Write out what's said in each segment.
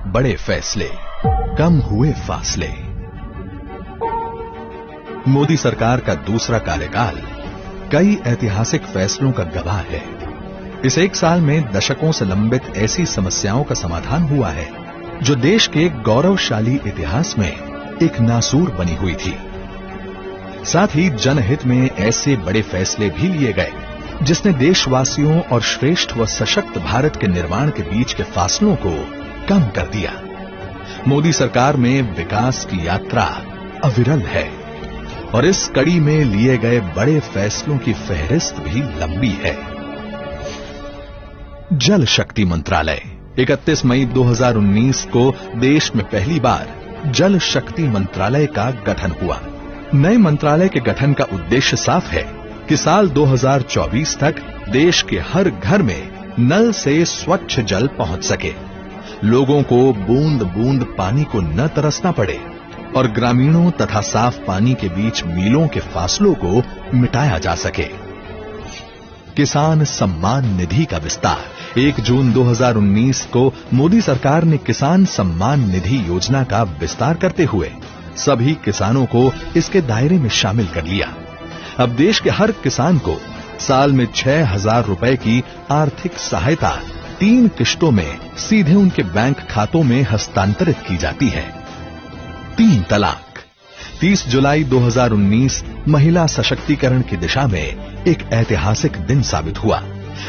बड़े फैसले, कम हुए फासले। मोदी सरकार का दूसरा कार्यकाल कई ऐतिहासिक फैसलों का गवाह है। इस एक साल में दशकों से लंबित ऐसी समस्याओं का समाधान हुआ है जो देश के गौरवशाली इतिहास में एक नासूर बनी हुई थी। साथ ही जनहित में ऐसे बड़े फैसले भी लिए गए जिसने देशवासियों और श्रेष्ठ व सशक्त भारत के निर्माण के बीच के फासलों को कम कर दिया। मोदी सरकार में विकास की यात्रा अविरल है और इस कड़ी में लिए गए बड़े फैसलों की फहरिस्त भी लंबी है। जल शक्ति मंत्रालय 31 मई 2019 को देश में पहली बार जल शक्ति मंत्रालय का गठन हुआ। नए मंत्रालय के गठन का उद्देश्य साफ है कि साल 2024 तक देश के हर घर में नल से स्वच्छ जल पहुंच सके, लोगों को बूंद बूंद पानी को न तरसना पड़े और ग्रामीणों तथा साफ पानी के बीच मीलों के फासलों को मिटाया जा सके। किसान सम्मान निधि का विस्तार 1 जून 2019 को मोदी सरकार ने किसान सम्मान निधि योजना का विस्तार करते हुए सभी किसानों को इसके दायरे में शामिल कर लिया। अब देश के हर किसान को साल में 6,000 रुपए की आर्थिक सहायता 3 किश्तों में सीधे उनके बैंक खातों में हस्तांतरित की जाती है। 3 तलाक 30 जुलाई 2019 महिला सशक्तिकरण की दिशा में एक ऐतिहासिक दिन साबित हुआ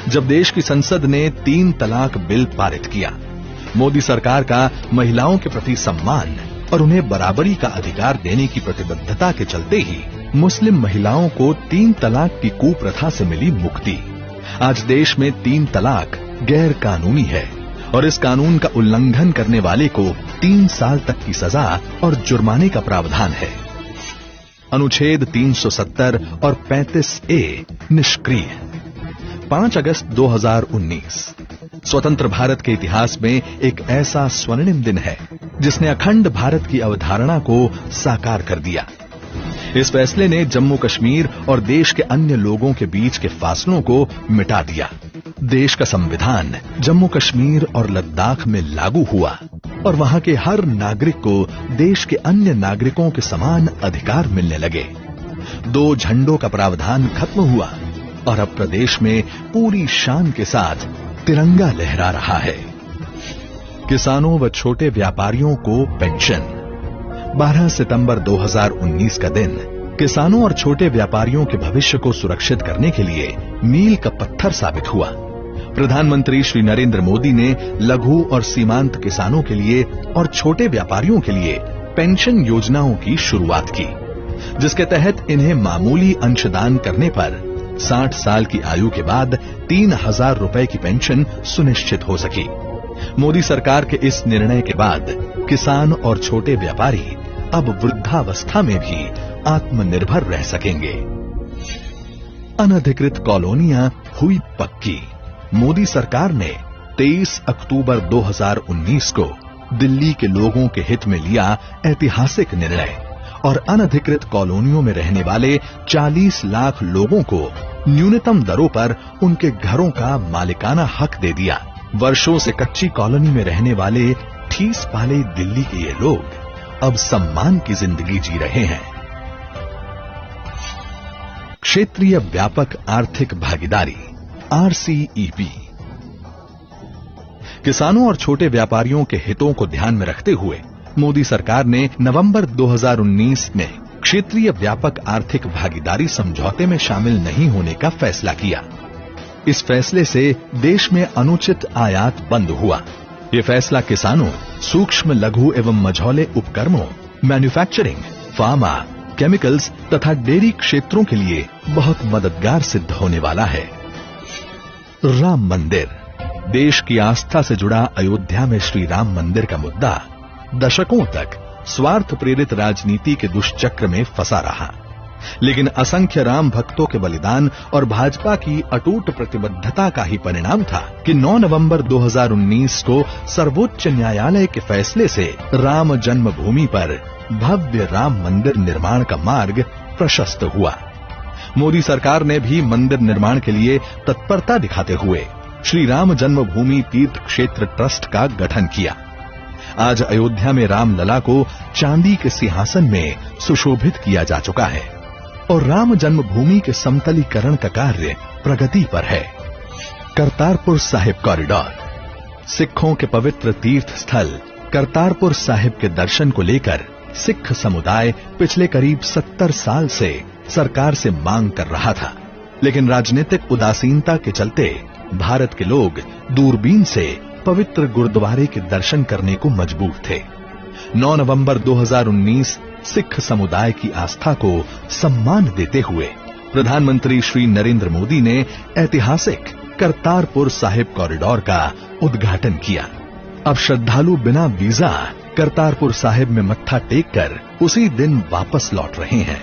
जब देश की संसद ने 3 तलाक बिल पारित किया। मोदी सरकार का महिलाओं के प्रति सम्मान और उन्हें बराबरी का अधिकार देने की प्रतिबद्धता के चलते ही मुस्लिम महिलाओं को 3 तलाक की कुप्रथा से मिली मुक्ति। आज देश में 3 तलाक गैर कानूनी है और इस कानून का उल्लंघन करने वाले को 3 साल तक की सजा और जुर्माने का प्रावधान है। अनुच्छेद 370 और 35A निष्क्रिय। 5 अगस्त 2019 स्वतंत्र भारत के इतिहास में एक ऐसा स्वर्णिम दिन है जिसने अखंड भारत की अवधारणा को साकार कर दिया। इस फैसले ने जम्मू कश्मीर और देश के अन्य लोगों के बीच के फासलों को मिटा दिया। देश का संविधान जम्मू कश्मीर और लद्दाख में लागू हुआ और वहां के हर नागरिक को देश के अन्य नागरिकों के समान अधिकार मिलने लगे। 2 झंडों का प्रावधान खत्म हुआ और अब प्रदेश में पूरी शान के साथ तिरंगा लहरा रहा है। किसानों व छोटे व्यापारियों को पेंशन। 12 सितंबर 2019 का दिन किसानों और छोटे व्यापारियों के भविष्य को सुरक्षित करने के लिए मील का पत्थर साबित हुआ। प्रधानमंत्री श्री नरेंद्र मोदी ने लघु और सीमांत किसानों के लिए और छोटे व्यापारियों के लिए पेंशन योजनाओं की शुरुआत की, जिसके तहत इन्हें मामूली अंशदान करने पर 60 साल की आयु के बाद 3,000 रुपए की पेंशन सुनिश्चित हो सकी। मोदी सरकार के इस निर्णय के बाद किसान और छोटे व्यापारी अब वृद्धावस्था में भी आत्मनिर्भर रह सकेंगे। अनधिकृत कॉलोनियां हुई पक्की। मोदी सरकार ने 23 अक्टूबर 2019 को दिल्ली के लोगों के हित में लिया ऐतिहासिक निर्णय और अनधिकृत कॉलोनियों में रहने वाले 40 लाख लोगों को न्यूनतम दरों पर उनके घरों का मालिकाना हक दे दिया। वर्षों से कच्ची कॉलोनी में रहने वाले ठीस पाले दिल्ली के ये लोग अब सम्मान की जिंदगी जी रहे हैं। क्षेत्रीय व्यापक आर्थिक भागीदारी RCEP। किसानों और छोटे व्यापारियों के हितों को ध्यान में रखते हुए मोदी सरकार ने नवंबर 2019 में क्षेत्रीय व्यापक आर्थिक भागीदारी समझौते में शामिल नहीं होने का फैसला किया। इस फैसले से देश में अनुचित आयात बंद हुआ। ये फैसला किसानों, सूक्ष्म लघु एवं मझौले उपक्रमों, मैन्युफैक्चरिंग, फार्मा, केमिकल्स तथा डेयरी क्षेत्रों के लिए बहुत मददगार सिद्ध होने वाला है। राम मंदिर। देश की आस्था से जुड़ा अयोध्या में श्री राम मंदिर का मुद्दा दशकों तक स्वार्थ प्रेरित राजनीति के दुष्चक्र में फंसा रहा, लेकिन असंख्य राम भक्तों के बलिदान और भाजपा की अटूट प्रतिबद्धता का ही परिणाम था कि 9 नवंबर 2019 को सर्वोच्च न्यायालय के फैसले से राम जन्मभूमि पर भव्य राम मंदिर निर्माण का मार्ग प्रशस्त हुआ। मोदी सरकार ने भी मंदिर निर्माण के लिए तत्परता दिखाते हुए श्री राम जन्मभूमि तीर्थ क्षेत्र ट्रस्ट का गठन किया। आज अयोध्या में रामलला को चांदी के सिंहासन में सुशोभित किया जा चुका है और राम जन्मभूमि के समतलीकरण का कार्य प्रगति पर है। करतारपुर साहिब कॉरिडोर। सिखों के पवित्र तीर्थ स्थल करतारपुर साहिब के दर्शन को लेकर सिख समुदाय पिछले करीब 70 साल से सरकार से मांग कर रहा था, लेकिन राजनीतिक उदासीनता के चलते भारत के लोग दूरबीन से पवित्र गुरुद्वारे के दर्शन करने को मजबूर थे। 9 नवंबर 2019 सिख समुदाय की आस्था को सम्मान देते हुए प्रधानमंत्री श्री नरेंद्र मोदी ने ऐतिहासिक करतारपुर साहिब कॉरिडोर का उद्घाटन किया। अब श्रद्धालु बिना वीजा करतारपुर साहिब में मत्था टेककर उसी दिन वापस लौट रहे हैं।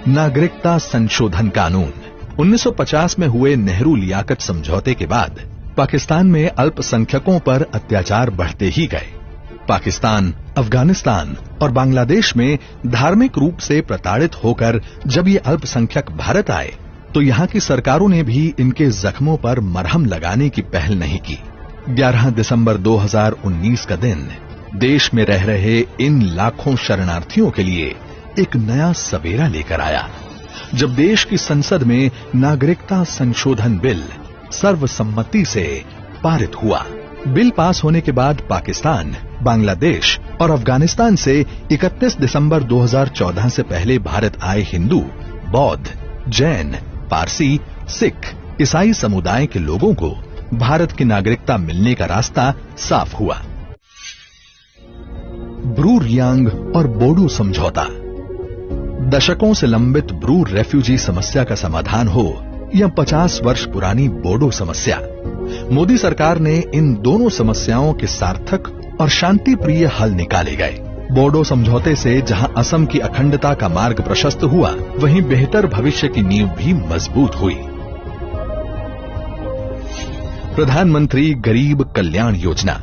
नागरिकता संशोधन कानून। 1950 में हुए नेहरू लियाकत समझौते के बाद पाकिस्तान में अल्पसंख्यकों पर अत्याचार बढ़ते ही गए। पाकिस्तान, अफगानिस्तान और बांग्लादेश में धार्मिक रूप से प्रताड़ित होकर जब ये अल्पसंख्यक भारत आए तो यहाँ की सरकारों ने भी इनके जख्मों पर मरहम लगाने की पहल नहीं की। 11 दिसंबर 2019 का दिन देश में रह रहे इन लाखों शरणार्थियों के लिए एक नया सवेरा लेकर आया, जब देश की संसद में नागरिकता संशोधन बिल सर्वसम्मति से पारित हुआ। बिल पास होने के बाद पाकिस्तान, बांग्लादेश और अफगानिस्तान से 31 दिसंबर 2014 से पहले भारत आए हिंदू, बौद्ध, जैन, पारसी, सिख, ईसाई समुदाय के लोगों को भारत की नागरिकता मिलने का रास्ता साफ हुआ। ब्रू रियांग और बोडो समझौता। दशकों से लंबित ब्रू रेफ्यूजी समस्या का समाधान हो या 50 वर्ष पुरानी बोडो समस्या, मोदी सरकार ने इन दोनों समस्याओं के सार्थक और शांतिप्रिय हल निकाले गए। बोडो समझौते से जहां असम की अखंडता का मार्ग प्रशस्त हुआ, वहीं बेहतर भविष्य की नींव भी मजबूत हुई। प्रधानमंत्री गरीब कल्याण योजना।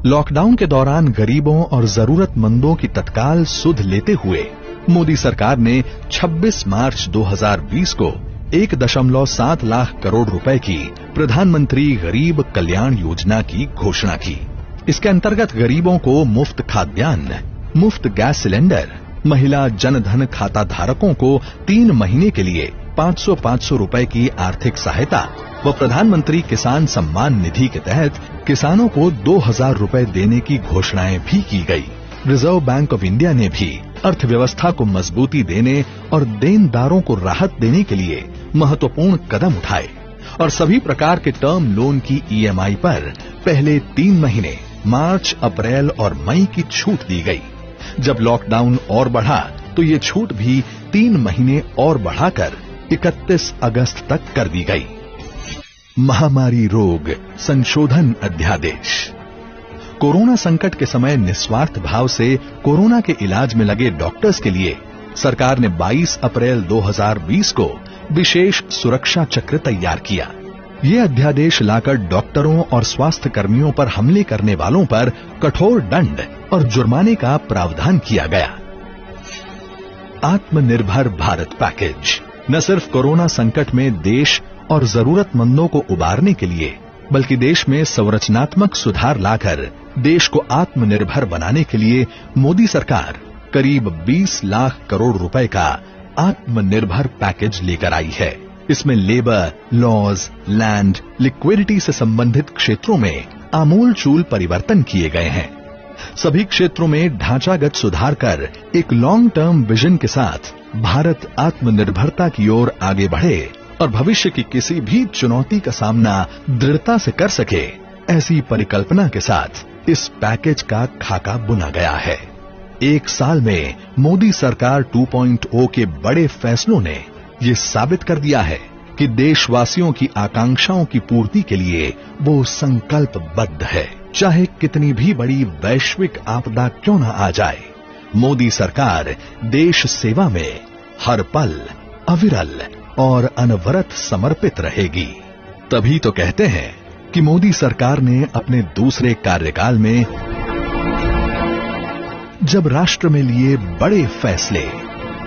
लॉकडाउन के दौरान गरीबों और जरूरतमंदों की तत्काल सुध लेते हुए मोदी सरकार ने 26 मार्च 2020 को 1.7 लाख करोड़ रुपए की प्रधानमंत्री गरीब कल्याण योजना की घोषणा की। इसके अंतर्गत गरीबों को मुफ्त खाद्यान्न, मुफ्त गैस सिलेंडर, महिला जनधन खाता धारकों को 3 महीने के लिए 500 रुपए की आर्थिक सहायता व प्रधानमंत्री किसान सम्मान निधि के तहत किसानों को 2000 रुपए देने की घोषणाएं भी की गई। रिजर्व बैंक ऑफ इंडिया ने भी अर्थव्यवस्था को मजबूती देने और देनदारों को राहत देने के लिए महत्वपूर्ण कदम उठाए और सभी प्रकार के टर्म लोन की ईएमआई पर पहले 3 महीने मार्च, अप्रैल और मई की छूट दी गई। जब लॉकडाउन और बढ़ा तो ये छूट भी 3 महीने और बढ़ाकर 31 अगस्त तक कर दी गई। महामारी रोग संशोधन अध्यादेश। कोरोना संकट के समय निस्वार्थ भाव से कोरोना के इलाज में लगे डॉक्टर्स के लिए सरकार ने 22 अप्रैल 2020 को विशेष सुरक्षा चक्र तैयार किया। ये अध्यादेश लाकर डॉक्टरों और स्वास्थ्य कर्मियों पर हमले करने वालों पर कठोर दंड और जुर्माने का प्रावधान किया गया। आत्मनिर्भर भारत पैकेज न सिर्फ कोरोना संकट में देश और जरूरतमंदों को उबारने के लिए, बल्कि देश में संरचनात्मक सुधार लाकर देश को आत्मनिर्भर बनाने के लिए मोदी सरकार करीब 20 लाख करोड़ रुपए का आत्मनिर्भर पैकेज लेकर आई है। इसमें लेबर, लॉज, लैंड, लिक्विडिटी से संबंधित क्षेत्रों में आमूलचूल परिवर्तन किए गए हैं। सभी क्षेत्रों में ढांचागत सुधार कर एक लॉन्ग टर्म विजन के साथ भारत आत्मनिर्भरता की ओर आगे बढ़े और भविष्य की किसी भी चुनौती का सामना दृढ़ता से कर सके, ऐसी परिकल्पना के साथ इस पैकेज का खाका बुना गया है। 1 साल में मोदी सरकार 2.0 के बड़े फैसलों ने ये साबित कर दिया है कि देशवासियों की आकांक्षाओं की पूर्ति के लिए वो संकल्पबद्ध है। चाहे कितनी भी बड़ी वैश्विक आपदा क्यों न आ जाए, मोदी सरकार देश सेवा में हर पल अविरल और अनवरत समर्पित रहेगी। तभी तो कहते हैं कि मोदी सरकार ने अपने दूसरे कार्यकाल में जब राष्ट्र में लिए बड़े फैसले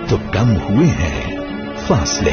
तो कम हुए हैं फासले।